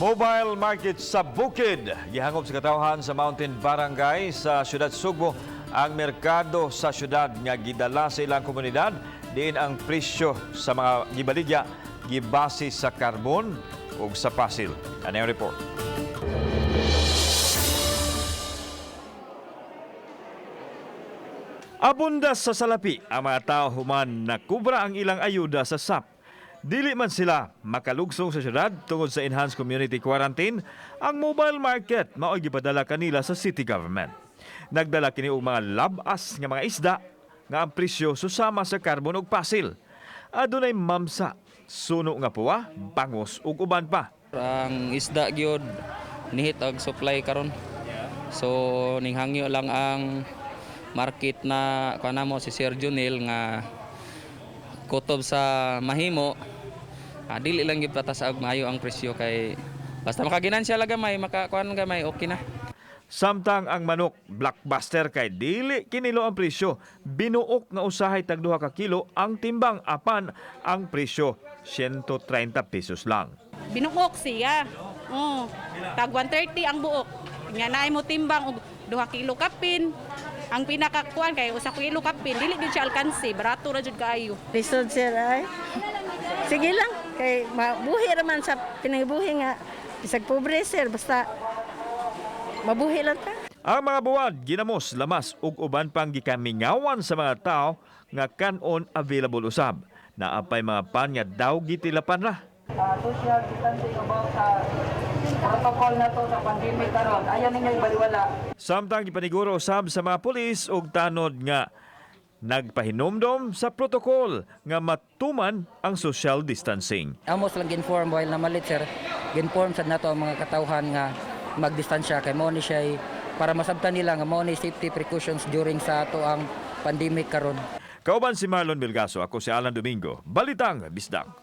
Mobile market sa bukid. Gihangop sa katawhan sa Mountain Barangay sa siyudad Sugbo ang merkado sa siyudad nga gidala sa ilang komunidad. Diin ang presyo sa mga gibaligya gibase sa karbon ug sa pasil. Ano yung report? Abundas sa salapi ang mga tao human na kubra ang ilang ayuda sa SAP. Dili man sila makalugsong sa syudad tungod sa enhanced community quarantine, ang mobile market mao'y gipadala kanila sa city government. Nagdala kini og mga labas nga mga isda nga ang presyo susama sa karbon ug pasil. Adunay mamsa, suno nga puwa, bangos ug uban pa. Ang isda gyud nihit og supply karon. So ning hangyo lang ang market na kanamo si Sir Junel nga kutob sa mahimo. Dili lang gyud patasag maayo ang presyo kay basta makaginansya lang gamay makakuan gamay okay na. Samtang ang manok blockbuster kay dili kinilo ang presyo, binuok nga usahay tag 2 ka kilo ang timbang apan ang presyo 130 pesos lang. Binuok siya. Tag 130 ang buok. Nga naay mo timbang og 2 kilo kapin. Ang pinakakuan kay 1 kilo kapin, dili gyud siya alkansi, barato ra jud kaayo. Lisod sir ay. Sige lang kay mabuhi raman sa pinangbuhi nga bisag pobre sir basta mabuhi lang ta. Ang mga buwan ginamos, lamas ug uban pang gikamingawan sa mga tao nga kanon available usab. Naapay mga pan nga daw gitilapan ra. Social distancing about sa protocol na to sa pandemic karon. Ayan ninyo ibaliwala. Samtang gipaniguro usab sa mga pulis og tanod nga nagpahinomdom sa protokol nga matuman ang social distancing. Amos lang ginform while namalit sir. Ginform sad nato ang mga katawhan nga magdistansya kay mo ni siya para masabtan nila nga mo ni safety precautions during sa ato ang pandemic karon. Kauban si Marlon Milgaso, ako si Alan Domingo. Balitang Bisdak.